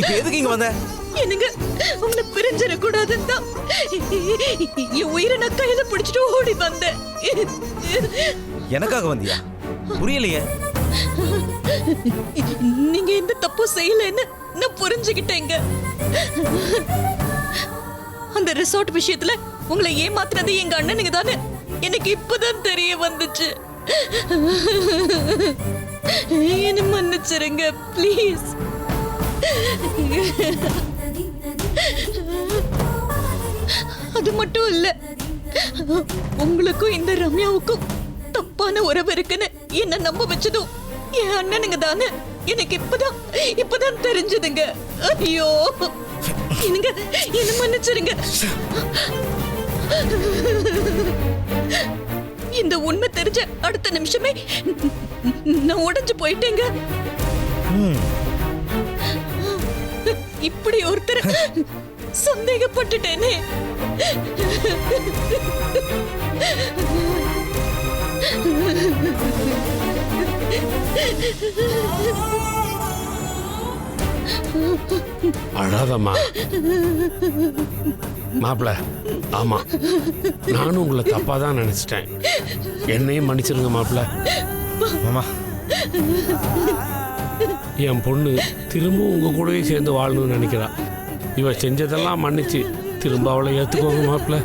இப்ப எதுக்கு இங்க வந்த? என்னங்க உங்களை பிரிஞ்சிட கூடாதுன்னு தான் என் உயிரை நான் கையில பிடிச்சிட்டு ஓடி வந்தேன். எனக்காக வந்தியா? புரியலையே. நீங்க எந்த தப்பும் செய்யலன்னு நான் புரிஞ்சுக்கிட்டேங்க. அந்த ரிசார்ட் விஷயத்துல உங்களை ஏமாத்துறது எங்க அண்ணனுங்க தானே எனக்கு இப்பதான் தெரிய வந்துச்சு. என்ன மன்னிச்சிருங்க ப்ளீஸ். அது மட்டும் இல்ல, உங்களுக்கும் இந்த ரம்யாவுக்கும் தப்பான உறவு இருக்குன்னு என்ன நம்ப வச்சதும் என் அண்ணனுங்க தானே எனக்கு இப்பதான் தெரிஞ்சதுங்க. ஐயோ என்னங்க, என்ன மன்னிச்சிருங்க. இந்த உண்மை தெரிஞ்ச அடுத்த நிமிஷமே நான் உடைஞ்சு போயிட்டேங்க. இப்படி ஒருத்தர் சந்தேகப்பட்டுட்டேனே. அழாதம்மா மாப்பிள்ள. ஆமா, நானும் உங்களை தப்பா தான் நினைச்சிட்டேன். என்னையும் மன்னிச்சிருங்க மாப்பிள்ள. மாமா, என் பொண்ணு திரும்பவும் உங்க கூடவே சேர்ந்து வாழணும்னு நினைக்கிறா. இவ செஞ்சதெல்லாம் மன்னிச்சு திரும்ப அவளை ஏத்துக்கோங்க மாப்பிள்ள.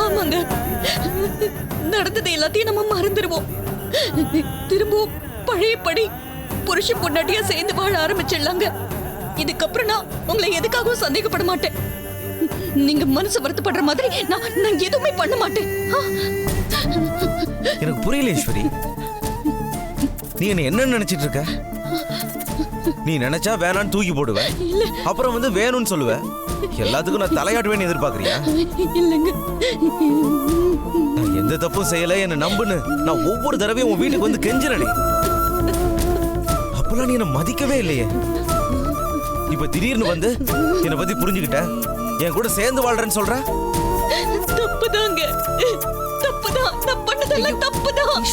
ஆமாங்க, நடந்தது எல்லாத்தையும் நம்ம மறந்துடுவோம். திரும்பவும் பழையபடி புருஷன் பொண்டாட்டியா சேர்ந்து வாழ ஆரம்பிச்சிடலாங்க. இதுக்கப்புறம் நான் உங்களை எதுக்காகவும் சந்தேகப்பட மாட்டேன். நீங்க மனசு வருத்தப்படுற மாதிரி நான் எதுவுமே பண்ண மாட்டேன். எனக்கு புரியல ஈஸ்வரி. நீ என்ன நினைச்சிட்டு இருக்க? நீ நினைச்சா வேணான்னு தூக்கி போடுவ, அப்புறம் வந்து வேணும்னு சொல்லுவ. எல்லாத்துக்கும் நான் தலையாட்டுவேன்னு எதிர்பார்க்கறியா? இல்லங்க, நான் எந்த தப்பும் செய்யல, என்ன நம்புன்னு நான் ஒவ்வொரு தடவையும் உன் வீட்டுக்கு வந்து கெஞ்சிரனே. அப்பெல்லாம் நீ என்ன மதிக்கவே இல்லையே. இப்ப திடீர்னு வந்து என்னை பத்தி புரிஞ்சுக்கிட்ட, என் கூட சேர்ந்து வாழ்றேன்னு சொல்ற. தப்புதாங்க, தப்புதான். நான் பண்ணதெல்லாம் தப்புதான்.